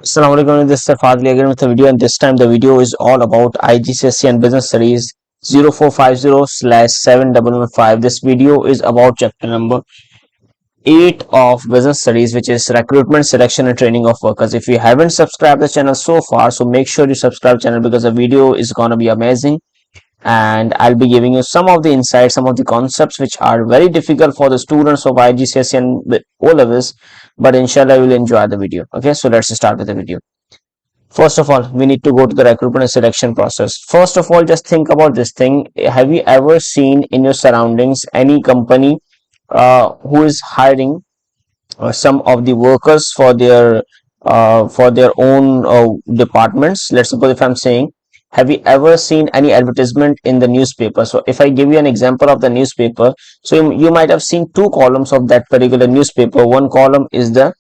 Assalamu alaikum. This is Fahad Ali again with a video, and this time the video is all about igcse and business studies 0450/7115. This video is about chapter number 8 of business studies, which is recruitment, selection and training of workers. If you haven't subscribed the channel so far, so make sure you subscribe channel because the video is gonna be amazing, and I'll be giving you some of the insights, some of the concepts which are very difficult for the students of igcse and O levels, but inshallah you will enjoy the video. Okay, so let's start with the video. First of all, we need to go to the recruitment and selection process. First of all, just think about this thing. Have you ever seen in your surroundings any company who is hiring some of the workers for their own departments? Let's suppose if I'm saying, have you ever seen any advertisement in the newspaper? So if I give you an example of the newspaper, so you might have seen two columns of that particular newspaper. One column is the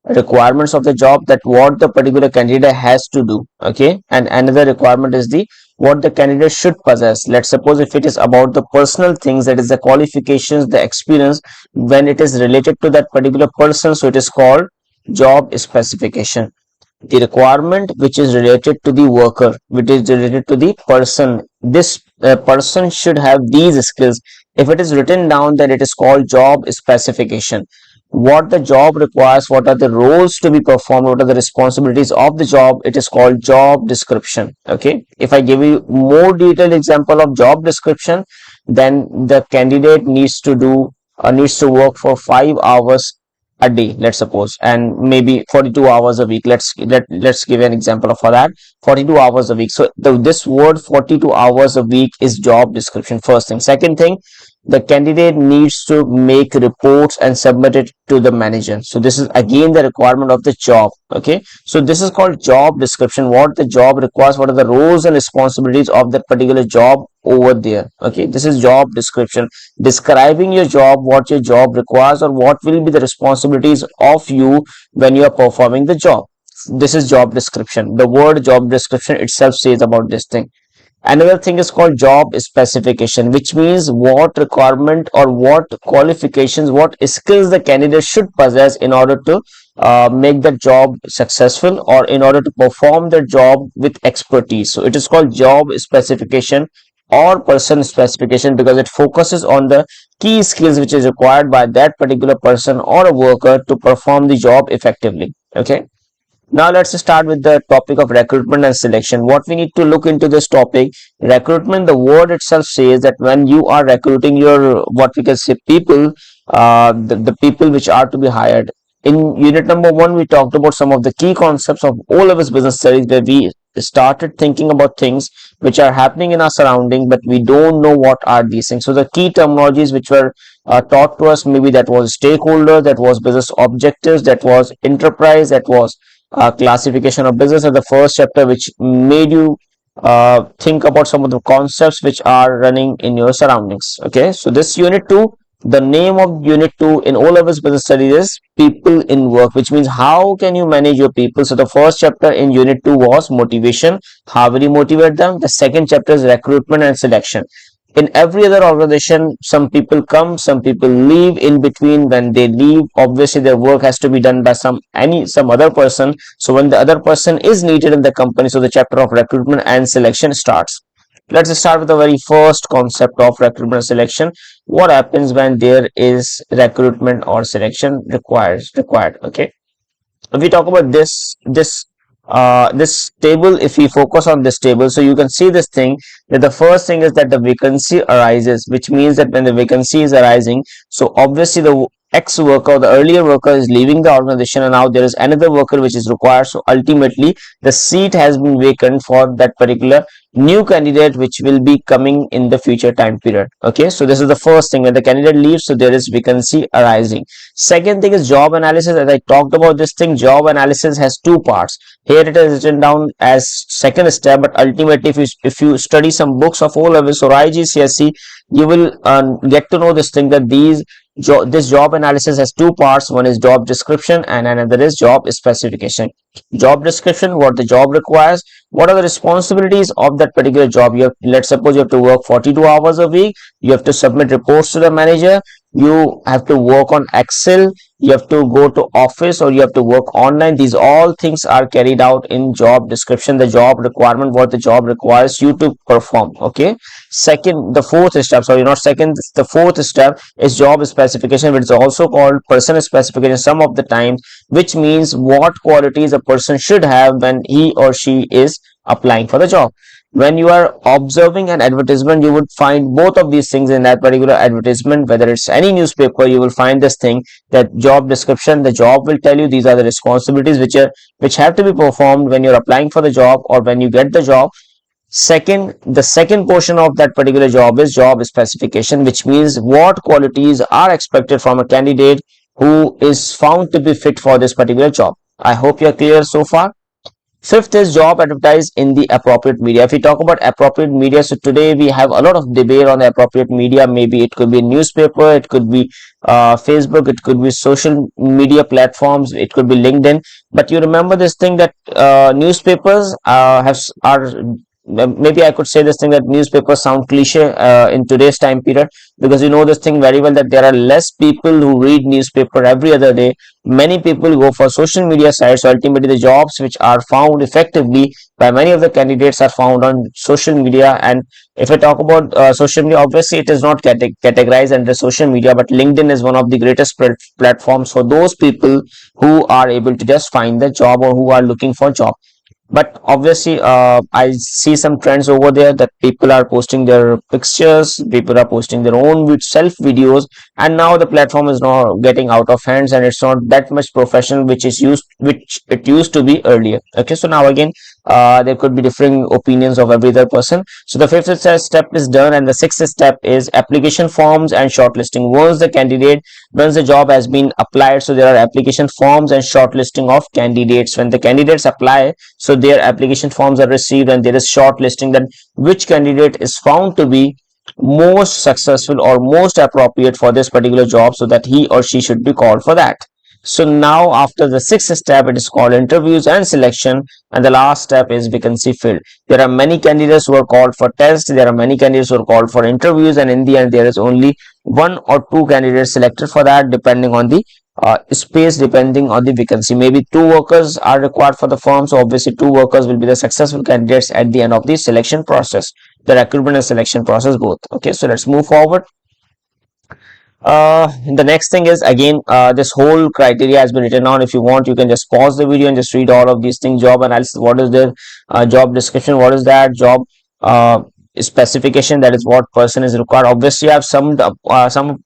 requirements of the job, that what the particular candidate has to do, okay, and another requirement is the what the candidate should possess. Let's suppose if it is about the personal things, that is the qualifications, the experience, when it is related to that particular person, so it is called job specification. The requirement which is related to the worker, which is related to the person, this person should have these skills. If it is written down, then it is called job specification. What the job requires, what are the roles to be performed, what are the responsibilities of the job, it is called job description. Okay, if I give you more detailed example of job description, then the candidate needs to do needs to work for 5 hours a day, let's suppose, and maybe 42 hours a week. Let's give an example for that. 42 hours a week. So this word 42 hours a week is job description. First thing. Second thing, the candidate needs to make reports and submit it to the manager. So this is again the requirement of the job. Okay, so this is called job description, what the job requires, what are the roles and responsibilities of that particular job over there. Okay, this is job description, describing your job, what your job requires, or what will be the responsibilities of you when you are performing the job. This is job description. The word job description itself says about this thing. Another thing is called job specification, which means what requirement or what qualifications, what skills the candidate should possess in order to make the job successful, or in order to perform the job with expertise. So it is called job specification or person specification, because it focuses on the key skills which is required by that particular person or a worker to perform the job effectively. Okay, now let's start with the topic of recruitment and selection. What we need to look into this topic, recruitment, the word itself says that when you are recruiting your, what we can say, people, the people which are to be hired. In unit number 1, we talked about some of the key concepts of O levels business studies, where we started thinking about things which are happening in our surrounding, but we don't know what are these things. So the key terminologies which were taught to us, maybe that was stakeholder, that was business objectives, that was enterprise, that was classification of business, at the first chapter, which made you think about some of the concepts which are running in your surroundings. Okay, so this unit 2, the name of unit 2 in O levels business studies is people in work, which means how can you manage your people. So the first chapter in unit 2 was motivation, how will you motivate them. The second chapter is recruitment and selection. In every other organization, some people come, some people leave. In between, when they leave, obviously their work has to be done by some other person. So when the other person is needed in the company, so the chapter of recruitment and selection starts. Let's start with the very first concept of recruitment and selection. What happens when there is recruitment or selection required? Okay, if we talk about this table, if we focus on this table, so you can see this thing, that the first thing is that the vacancy arises, which means that when the vacancy is arising, so obviously the ex worker, the earlier worker, is leaving the organization, and now there is another worker which is required. So ultimately the seat has been vacant for that particular new candidate which will be coming in the future time period. Okay, so this is the first thing, when the candidate leaves, so there is vacancy arising. Second thing is job analysis. As I talked about this thing, job analysis has two parts. Here it is written down as second step, but ultimately if you study some books of O levels or igcse, you will get to know this thing, that this job analysis has two parts. One is job description and another is job specification. Job description, what the job requires, what are the responsibilities of that particular job. Let's suppose you have to work 42 hours a week, you have to submit reports to the manager, you have to work on Excel, you have to go to office, or you have to work online. These all things are carried out in job description, the job requirement, what the job requires you to perform. Okay. Second, the fourth step, sorry, not second, the fourth step is job specification, which is also called person specification some of the times, which means what qualities a person should have when he or she is applying for the job. When you are observing an advertisement, you would find both of these things in that particular advertisement. Whether it's any newspaper, you will find this thing, that job description, the job will tell you these are the responsibilities which have to be performed when you're applying for the job or when you get the job. Second, the second portion of that particular job is job specification, which means what qualities are expected from a candidate who is found to be fit for this particular job. I hope you're clear so far. Fifth is job advertised in the appropriate media. If we talk about appropriate media, so today we have a lot of debate on the appropriate media. Maybe it could be newspaper, it could be Facebook, it could be social media platforms, it could be LinkedIn. But you remember this thing that newspapers are, maybe I could say this thing, that newspapers sound cliche in today's time period, because you know this thing very well, that there are less people who read newspaper every other day. Many people go for social media sites. So ultimately the jobs which are found effectively by many of the candidates are found on social media. And if I talk about social media, obviously it is not categorized under social media, but LinkedIn is one of the greatest platforms for those people who are able to just find the job or who are looking for job. But obviously I see some trends over there, that people are posting their pictures, people are posting their own self videos, and now the platform is now getting out of hands, and it's not that much professional which it used to be earlier. Okay, so now again there could be differing opinions of every other person. So the fifth step is done, and the sixth step is application forms and shortlisting. Once the job has been applied, so there are application forms and shortlisting of candidates. When the candidates apply, so their application forms are received, and there is shortlisting, that which candidate is found to be most successful or most appropriate for this particular job, so that he or she should be called for that. So now after the sixth step, it is called interviews and selection, and the last step is vacancy filled. There are many candidates who are called for tests, there are many candidates who are called for interviews, and in the end there is only one or two candidates selected for that, depending on the space, depending on the vacancy. Maybe two workers are required for the firm, so obviously two workers will be the successful candidates at the end of the selection process, the recruitment and selection process both. Okay, so let's move forward. The next thing is, again, this whole criteria has been written on. If you want, you can just pause the video and just read all of these things. Job analysis, what is the job description, what is that job specification, that is what person is required. Obviously I have some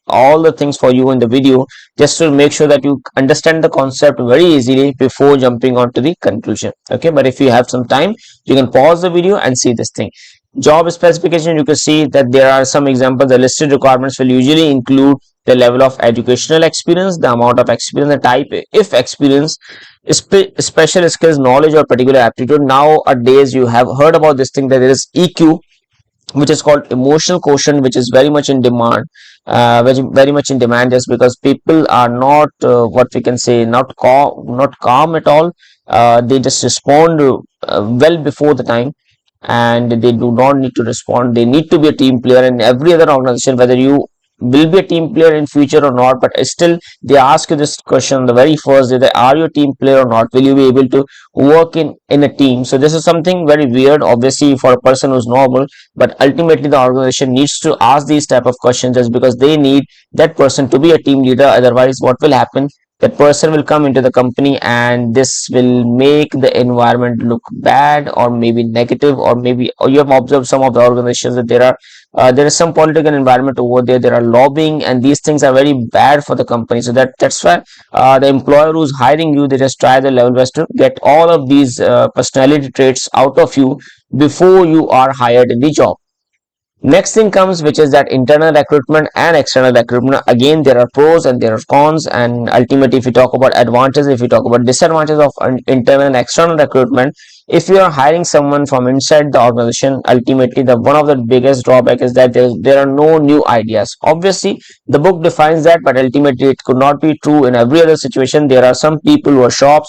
all the things for you in the video, just to make sure that you understand the concept very easily before jumping on to the conclusion. Okay, but if you have some time, you can pause the video and see this thing. Job specification, you can see that there are some examples. The listed requirements will usually include the level of educational experience, the amount of experience, the type, if experience, special skills, knowledge, or particular aptitude. Nowadays you have heard about this thing, that there is EQ, which is called emotional quotient, which is very much in demand, very much in demand, just because people are not what we can say, not calm at all. They just respond well before the time, and they do not need to respond. They need to be a team player. In every other organization, whether you will be a team player in future or not, but still they ask you this question on the very first day, that are you a team player or not, will you be able to work in a team? So this is something very weird, obviously, for a person who's normal, but ultimately the organization needs to ask these type of questions, just because they need that person to be a team leader. Otherwise what will happen, that person will come into the company, and this will make the environment look bad, or maybe negative, or maybe, or you have observed some of the organizations that there is some political environment over there, there are lobbying, and these things are very bad for the company. So that's why the employer who's hiring you, they just try the level best to get all of these personality traits out of you before you are hired in the job. Next thing comes, which is that internal recruitment and external recruitment. Again, there are pros and there are cons, and ultimately if you talk about advantages, if you talk about disadvantages of internal and external recruitment, if you are hiring someone from inside the organization, ultimately the one of the biggest drawback is that there are no new ideas. Obviously the book defines that, but ultimately it could not be true in every other situation. There are some people who are sharp,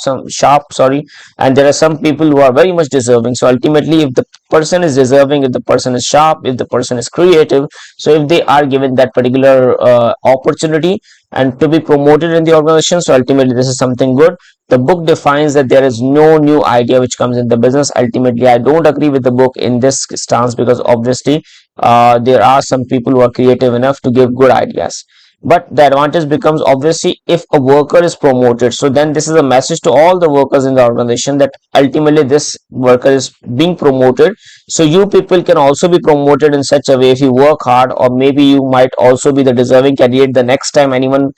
sorry, and there are some people who are very much deserving. So ultimately, if the person is deserving, if the person is sharp, if the person is creative, so if they are given that particular opportunity and to be promoted in the organization, so ultimately this is something good. The book defines that there is no new idea which comes in the business. Ultimately, I don't agree with the book in this stance, because obviously there are some people who are creative enough to give good ideas. But the advantage becomes, obviously, if a worker is promoted, so then this is a message to all the workers in the organization that ultimately this worker is being promoted. So you people can also be promoted in such a way if you work hard, or maybe you might also be the deserving candidate the next time anyone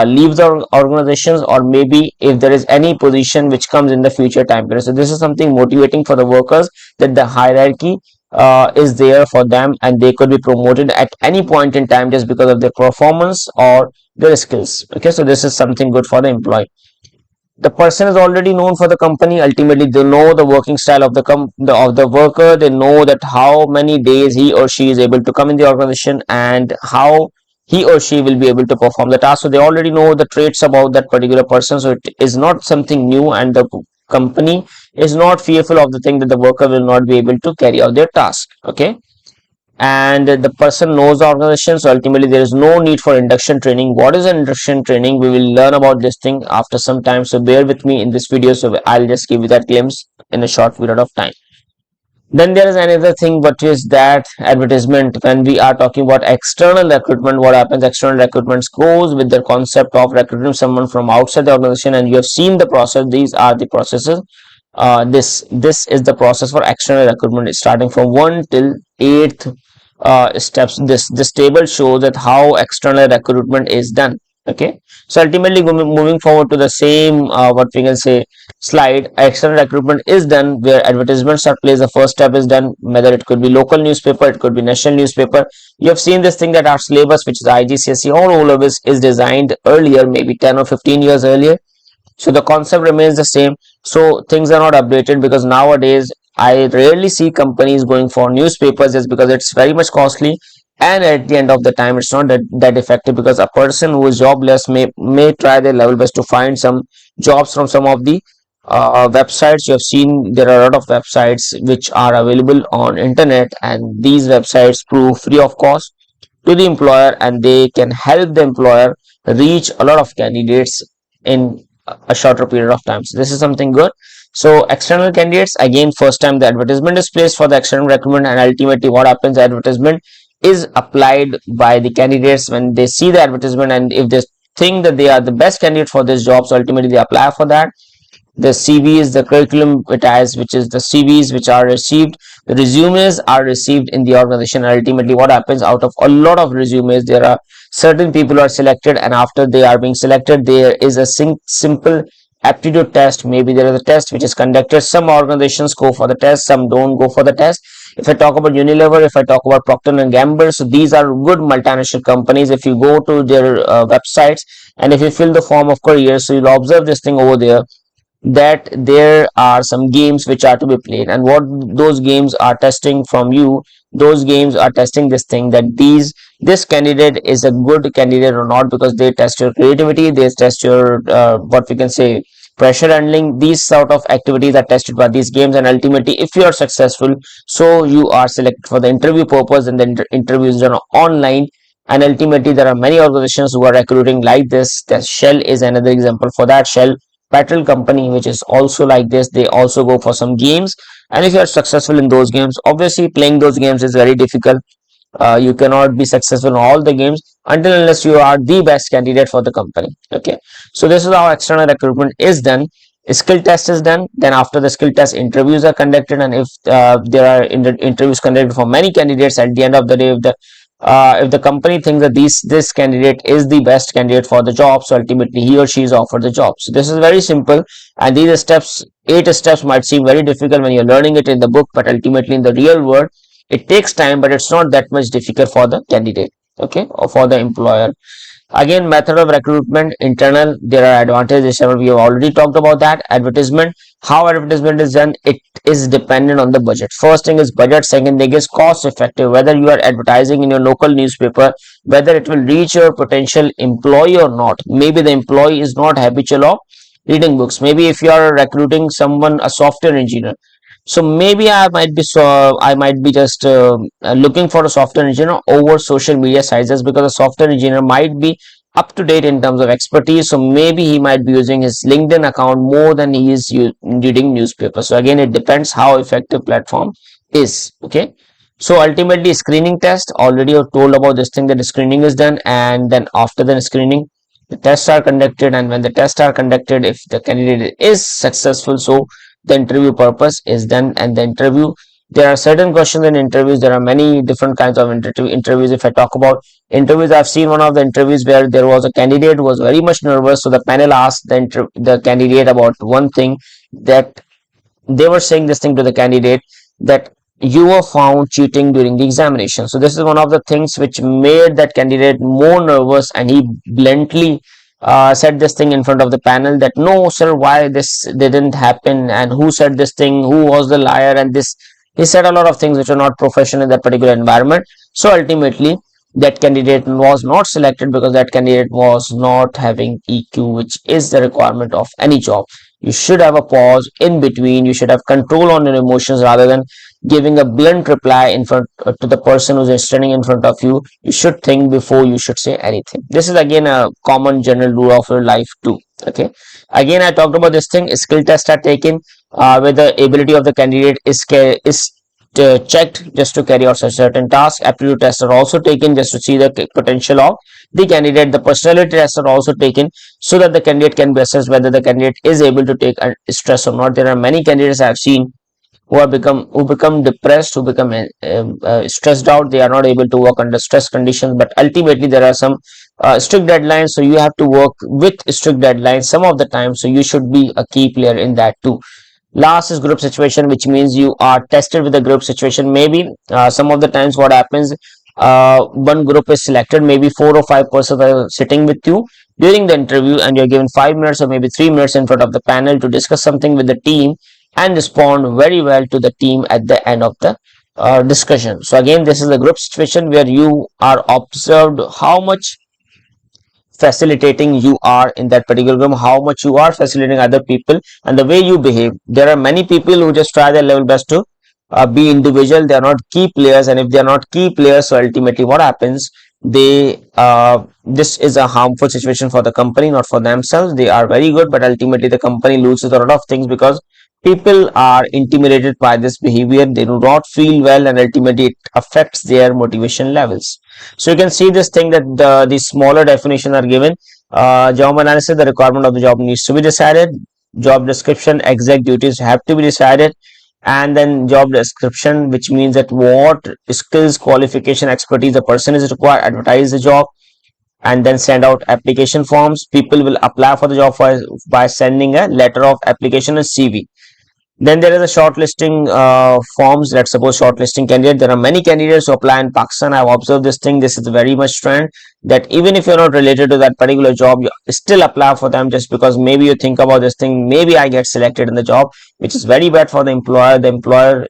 leaves the organizations, or maybe if there is any position which comes in the future time period. So this is something motivating for the workers, that the hierarchy is there for them, and they could be promoted at any point in time just because of their performance or their skills. Okay, so this is something good for the employee. The person is already known for the company. Ultimately they know the working style of the worker. They know that how many days he or she is able to come in the organization, and how he or she will be able to perform the task. So they already know the traits about that particular person, so it is not something new, and the company is not fearful of the thing that the worker will not be able to carry out their task. Okay, and the person knows the organization, so ultimately there is no need for induction training. What is an induction training? We will learn about this thing after some time, so bear with me in this video. So I'll just give you that glimpse in a short period of time. Then there is another thing, what is that advertisement. When we are talking about external recruitment, what happens? External recruitment goes with the concept of recruiting someone from outside the organization, and you have seen the process. These are the processes. This is the process for external recruitment, starting from 1 till 8th steps. This table shows that how external recruitment is done. Okay, so ultimately moving forward to the same what we can say slide, external recruitment is done where advertisements are placed. The first step is done, whether it could be local newspaper, it could be national newspaper. You have seen this thing that our syllabus, which is igcse all over, is designed earlier, maybe 10 or 15 years earlier. So the concept remains the same. So things are not updated, because nowadays I rarely see companies going for newspapers just because it's very much costly, and at the end of the time it's not that effective, because a person who is jobless may try their level best to find some jobs from some of the websites. You have seen there are a lot of websites which are available on internet, and these websites prove free of cost to the employer, and they can help the employer reach a lot of candidates in a shorter period of time. So this is something good. So external candidates, again, first time the advertisement is placed for the external recruitment, and ultimately what happens, the advertisement is applied by the candidates when they see the advertisement, and if they think that they are the best candidate for this job, so ultimately they apply for that. The CVs, the curriculum vitae, which is the CVs which are received, the resumes are received in the organization. And ultimately what happens, out of a lot of resumes, there are certain people who are selected, and after they are being selected, there is a simple aptitude test. Maybe there is a test which is conducted. Some organizations go for the test, some don't go for the test. If I talk about Unilever, if I talk about Procter and Gamble, so these are good multinational companies. If you go to their websites, and if you fill the form of careers, so you'll observe this thing over there, that there are some games which are to be played, and what those games are testing from you, those games are testing this thing, that this candidate is a good candidate or not, because they test your creativity, they test your what we can say pressure handling. These sort of activities are tested by these games, and ultimately if you are successful, so you are selected for the interview purpose, and the interview is done online. And ultimately there are many organizations who are recruiting like this. The Shell is another example for that. Shell petrol company, which is also like this, they also go for some games, and if you are successful in those games, obviously playing those games is very difficult. You cannot be successful in all the games until unless you are the best candidate for the company. Okay, so this is how external recruitment is done. Skill test is done, then after the skill test, interviews are conducted, and if there are interviews conducted for many candidates, at the end of the day, if the company thinks that this candidate is the best candidate for the job, so ultimately he or she is offered the job. So this is very simple, and these steps, 8 steps, might seem very difficult when you're learning it in the book, but ultimately in the real world it takes time, but it's not that much difficult for the candidate, okay, or for the employer. Again, method of recruitment, internal, there are advantages. We have already talked about that. Advertisement, how advertisement is done, it is dependent on the budget. First thing is budget, second thing is cost effective, whether you are advertising in your local newspaper, whether it will reach your potential employee or not. Maybe the employee is not habitual of reading books. Maybe if you are recruiting someone, a software engineer, so maybe I might be just looking for a software engineer over social media sites, because a software engineer might be up to date in terms of expertise. So maybe he might be using his LinkedIn account more than he is reading newspaper. So again, it depends how effective platform is. Okay. So ultimately, screening test, already I've told about this thing, that the screening is done, and then after the screening, the tests are conducted, and when the tests are conducted, if the candidate is successful, so the interview purpose is done. And the interview, there are certain questions in interviews, there are many different kinds of interviews. If I talk about interviews, I've seen one of the interviews where there was a candidate who was very much nervous, so the panel asked the candidate about one thing, that they were saying this thing to the candidate, that you were found cheating during the examination. So this is one of the things which made that candidate more nervous, and he bluntly said this thing in front of the panel, that no sir, why this didn't happen, and who said this thing, who was the liar, and this, he said a lot of things which are not professional in that particular environment. So ultimately, that candidate was not selected, because that candidate was not having EQ, which is the requirement of any job. You should have a pause in between. You should have control on your emotions, rather than giving a blunt reply in front to the person who's standing in front of you. You should think before you should say anything. This is again a common general rule of your life too. Okay. Again, I talked about this thing. Skill tests are taken, where the ability of the candidate is checked just to carry out a certain task. Aptitude tests are also taken just to see the potential of the candidate. The personality tests are also taken, so that the candidate can be assessed whether the candidate is able to take a stress or not. There are many candidates I have seen who become depressed, who become stressed out. They are not able to work under stress conditions. But ultimately, there are some strict deadlines, so you have to work with strict deadlines some of the time. So you should be a key player in that too. Last is group situation, which means you are tested with a group situation. Maybe some of the times what happens, one group is selected, maybe 4 or 5 persons are sitting with you during the interview, and you're given 5 minutes or maybe 3 minutes in front of the panel to discuss something with the team, and respond very well to the team at the end of the discussion. So again, this is a group situation where you are observed how much facilitating you are in that particular room, how much you are facilitating other people, and the way you behave. There are many people who just try their level best to be individual. They are not key players, and if they are not key players, so ultimately what happens, they this is a harmful situation for the company, not for themselves. They are very good, but ultimately the company loses a lot of things, because people are intimidated by this behavior. They do not feel well, and ultimately it affects their motivation levels. So you can see this thing, that the smaller definition are given. Job analysis, the requirement of the job needs to be decided. Job description, exact duties have to be decided. And then job description, which means that what skills, qualification, expertise the person is required. Advertise the job, and then send out application forms. People will apply for the job by sending a letter of application and CV. Then there is a shortlisting forms. Let's suppose shortlisting candidate. There are many candidates who apply in Pakistan. I've observed this thing. This is very much trend, that even if you're not related to that particular job, you still apply for them, just because maybe you think about this thing. Maybe I get selected in the job, which is very bad for the employer. The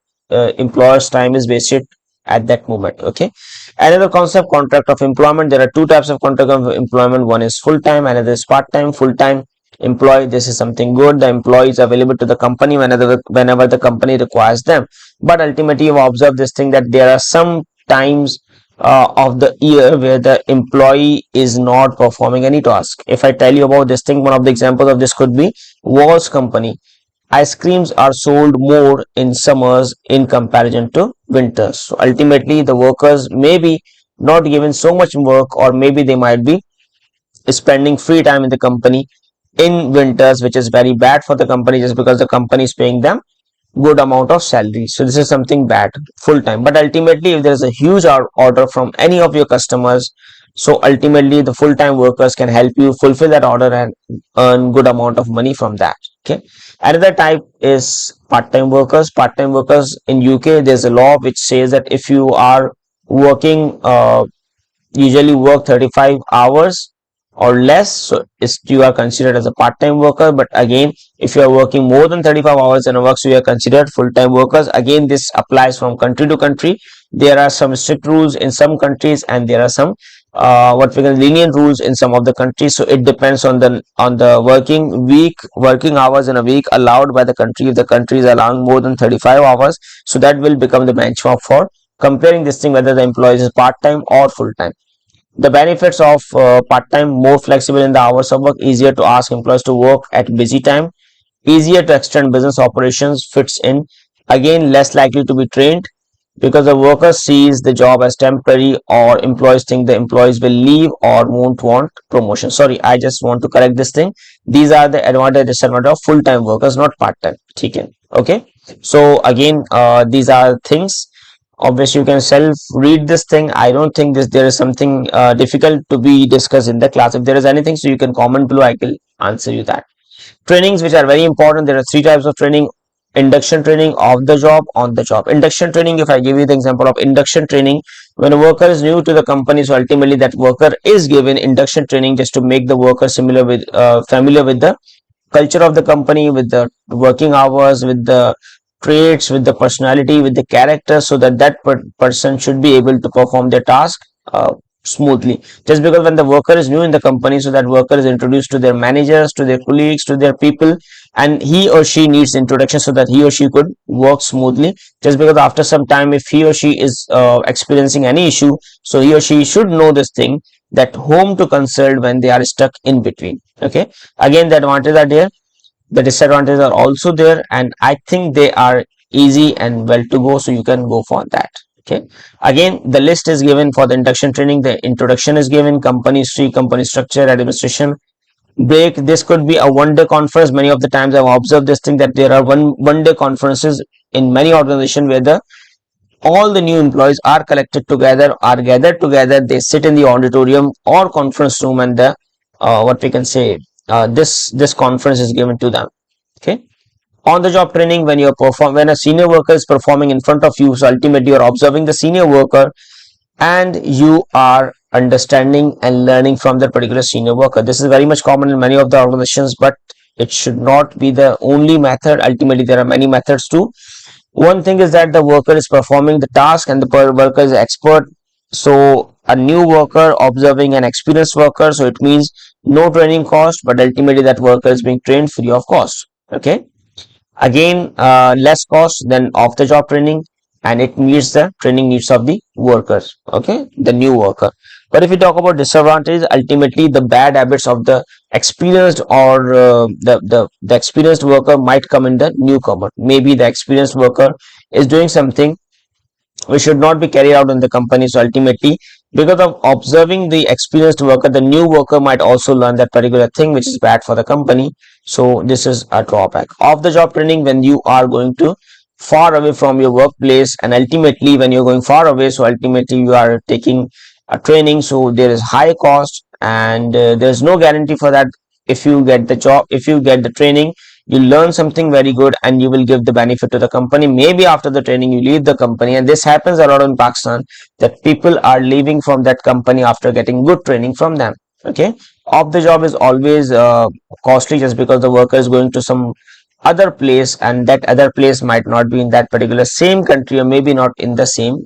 employer's time is wasted at that moment. Okay. Another concept, contract of employment. There are two types of contract of employment. One is full time, another is part time. Full time employee, this is something good. The employee is available to the company whenever the company requires them. But ultimately, you observe this thing, that there are some times of the year where the employee is not performing any task. If I tell you about this thing, one of the examples of this could be Walls company. Ice creams are sold more in summers in comparison to winters. So ultimately, the workers may be not given so much work, or maybe they might be spending free time in the company in winters, which is very bad for the company, just because the company is paying them good amount of salary. So this is something bad full time. But ultimately, if there is a huge order from any of your customers, so ultimately the full time workers can help you fulfill that order and earn good amount of money from that. Okay. Another type is part time workers. Part time workers in UK, there's a law which says that if you are working usually work 35 hours or less, so you are considered as a part-time worker. But again, if you are working more than 35 hours in a work, so you are considered full-time workers. Again, this applies from country to country. There are some strict rules in some countries, and there are some what we can lenient rules in some of the countries. So it depends on the working hours in a week allowed by the country. If the country is allowing more than 35 hours, so that will become the benchmark for comparing this thing, whether the employee is part-time or full-time. The benefits of part-time: more flexible in the hours of work, easier to ask employees to work at busy time, easier to extend business operations, fits in. Again, less likely to be trained because the worker sees the job as temporary, or employees think the employees will leave or won't want promotion. Sorry, I just want to correct this thing. These are the advantage disadvantage of full-time workers, not part-time. Okay. So again, these are things. Obviously, you can self read this thing. I don't think there is something difficult to be discussed in the class. If there is anything, so you can comment below, I will answer you that. Trainings which are very important: there are three types of training: induction training, off the job, on the job. Induction training, if I give you the example of induction training, when a worker is new to the company, so ultimately that worker is given induction training just to make the worker familiar with the culture of the company, with the working hours, with the traits, with the personality, with the character, so that person should be able to perform their task smoothly. Just because when the worker is new in the company, so that worker is introduced to their managers, to their colleagues, to their people, and he or she needs introduction so that he or she could work smoothly. Just because after some time, if he or she is experiencing any issue, so he or she should know this thing, that whom to consult when they are stuck in between. Okay. Again, the advantages are there, the disadvantages are also there, and I think they are easy and well to go, so you can go for that. Okay. Again, the list is given for the induction training. The introduction is given: company history, company structure, administration, break. This could be a one-day conference. Many of the times I've observed this thing, that there are one-day conferences in many organizations where all the new employees are collected together, are gathered together. They sit in the auditorium or conference room, and the what we can say, this conference is given to them. Okay. On the job training: when a senior worker is performing in front of you, so ultimately you are observing the senior worker, and you are understanding and learning from that particular senior worker. This is very much common in many of the organizations, but it should not be the only method. Ultimately, there are many methods too. One thing is that the worker is performing the task and the worker is expert. So a new worker observing an experienced worker, so it means no training cost, but ultimately that worker is being trained free of cost. Okay. Again, less cost than off the job training, and it meets the training needs of the workers. Okay, the new worker. But if we talk about disadvantages, ultimately the bad habits of the experienced, or the experienced worker might come in the newcomer. Maybe the experienced worker is doing something which should not be carried out in the company. So ultimately, because of observing the experienced worker, the new worker might also learn that particular thing, which is bad for the company. So this is a drawback. Off the job training: when you are going to far away from your workplace, and ultimately when you're going far away, so ultimately you are taking a training, so there is high cost, and there's no guarantee for that. If you get the job, if you get the training, you learn something very good, and you will give the benefit to the company. Maybe after the training you leave the company, and this happens a lot in Pakistan, that people are leaving from that company after getting good training from them. Okay. Off the job is always costly, just because the worker is going to some other place, and that other place might not be in that particular same country, or maybe not in the same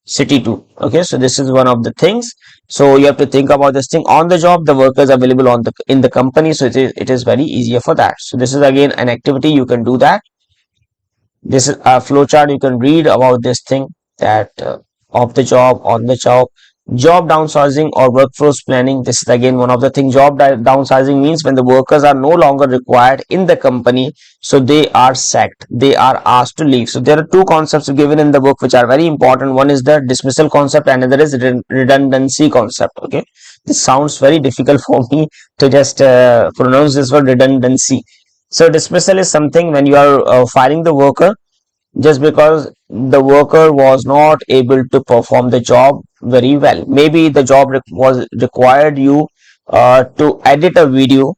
city too. Okay, so this is one of the things. So you have to think about this thing. On the job, the workers available on the in the company, so it is very easier for that. So this is again an activity you can do that. This is a flowchart. You can read about this thing, that off the job, on the job downsizing or workforce planning. This is again one of the things. Downsizing means when the workers are no longer required in the company, so they are sacked, they are asked to leave. So there are two concepts given in the book which are very important. One is the dismissal concept, and another is redundancy concept. Okay, this sounds very difficult for me to just pronounce this word, redundancy. So dismissal is something when you are firing the worker just because the worker was not able to perform the job very well. Maybe the job was required you to edit a video,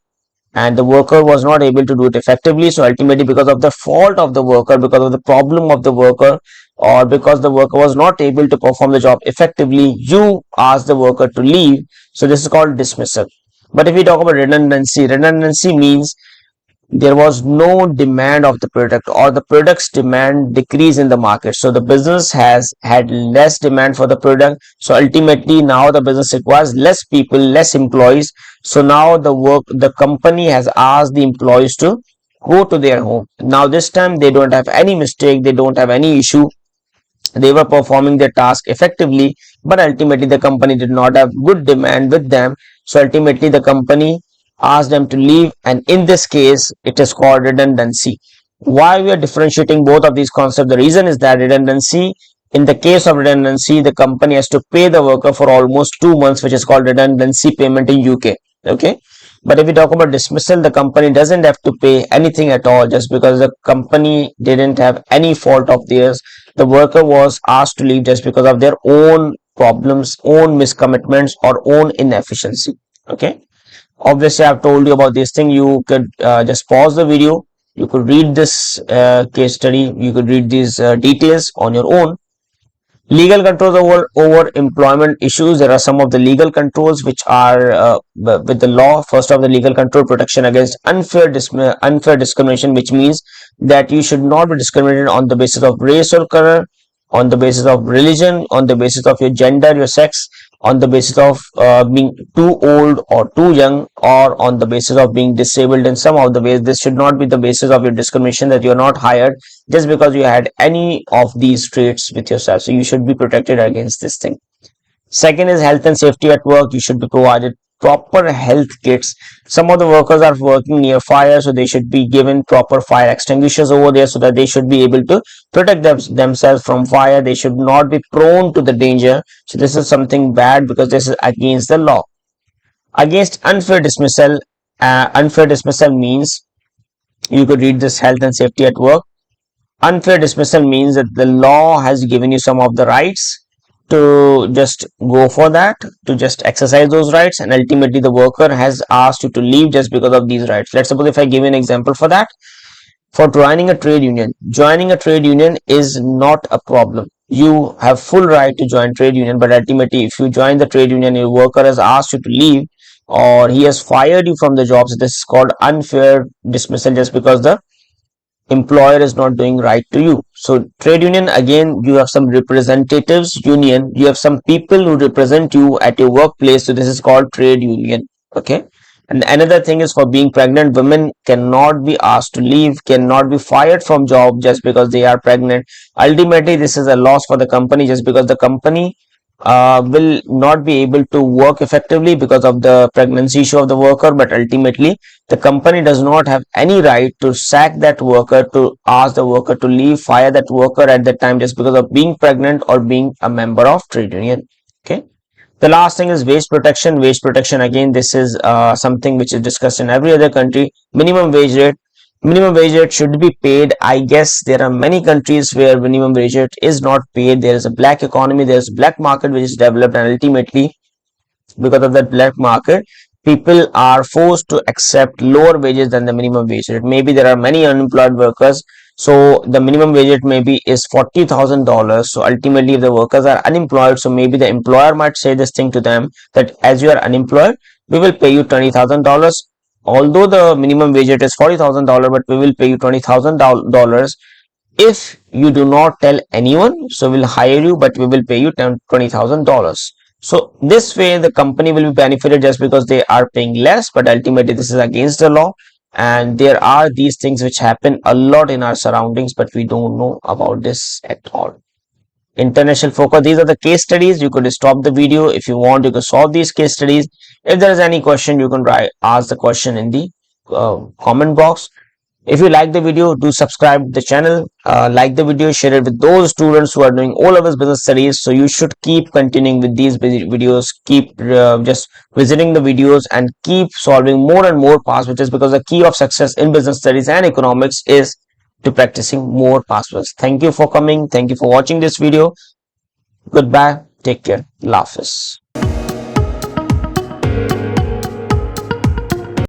and the worker was not able to do it effectively. So ultimately, because of the fault of the worker, because of the problem of the worker, or because the worker was not able to perform the job effectively, you ask the worker to leave. So this is called dismissal. But if we talk about redundancy, redundancy means there was no demand of the product, or the product's demand decrease in the market. So the business has had less demand for the product. So ultimately now the business requires less people, less employees. So now the company has asked the employees to go to their home. Now this time they don't have any mistake, they don't have any issue, they were performing their task effectively, but ultimately the company did not have good demand with them. So ultimately the company asked them to leave, and in this case it is called redundancy. Why we are differentiating both of these concepts? The reason is that redundancy, in the case of redundancy, the company has to pay the worker for almost 2 months, which is called redundancy payment in UK. Okay. But if we talk about dismissal, the company doesn't have to pay anything at all, just because the company didn't have any fault of theirs. The worker was asked to leave just because of their own problems, own miscommitments, or own inefficiency. Okay. Obviously, I've told you about this thing. You could just pause the video. You could read this case study. You could read these details on your own. Legal controls over employment issues. There are some of the legal controls which are with the law. First of the legal control, protection against unfair discrimination, which means that you should not be discriminated on the basis of race or color, on the basis of religion, on the basis of your gender, your sex, on the basis of being too old or too young, or on the basis of being disabled in some of the ways. This should not be the basis of your discrimination, that you're not hired just because you had any of these traits with yourself. So you should be protected against this thing. Second is health and safety at work. You should be provided proper health kits. Some of the workers are working near fire, so they should be given proper fire extinguishers over there, so that they should be able to protect themselves from fire. They should not be prone to the danger. So this is something bad, because this is against the law. Against unfair dismissal, unfair dismissal means, you could read this, health and safety at work. Unfair dismissal means that the law has given you some of the rights to just go for that, to just exercise those rights, and ultimately the worker has asked you to leave just because of these rights. Let's suppose if I give you an example for that. For joining a trade union, joining a trade union is not a problem. You have full right to join trade union, but ultimately if you join the trade union, your worker has asked you to leave, or he has fired you from the job, so this is called unfair dismissal, just because the employer is not doing right to you. So trade union, again, you have some representatives union, you have some people who represent you at your workplace, so this is called trade union. Okay. And another thing is, for being pregnant, women cannot be asked to leave, cannot be fired from job just because they are pregnant. Ultimately this is a loss for the company, just because the company will not be able to work effectively because of the pregnancy issue of the worker. But ultimately the company does not have any right to sack that worker, to ask the worker to leave, fire that worker at that time, just because of being pregnant or being a member of trade union. Okay. The last thing is wage protection. Wage protection, again, this is something which is discussed in every other country. Minimum wage rate. Minimum wage rate should be paid. I guess there are many countries where minimum wage rate is not paid. There is a black economy, there is a black market which is developed, and ultimately because of that black market, people are forced to accept lower wages than the minimum wage rate. Maybe there are many unemployed workers, so the minimum wage rate maybe is $40,000. So ultimately if the workers are unemployed, so maybe the employer might say this thing to them, that as you are unemployed, we will pay you $20,000. Although the minimum wage rate is $40,000, but we will pay you $20,000 if you do not tell anyone. So we'll hire you, but we will pay you $20,000. So this way the company will be benefited just because they are paying less, but ultimately this is against the law. And there are these things which happen a lot in our surroundings, but we don't know about this at all. International focus, these are the case studies. You could stop the video if you want, you could solve these case studies. If there is any question, you can ask the question in the comment box. If you like the video, do subscribe the channel, like the video, share it with those students who are doing O-levels business studies. So you should keep continuing with these videos, keep just visiting the videos, and keep solving more and more past papers, because the key of success in business studies and economics is to practicing more past papers. Thank you for coming. Thank you for watching this video. Goodbye. Take care. Allah Hafiz.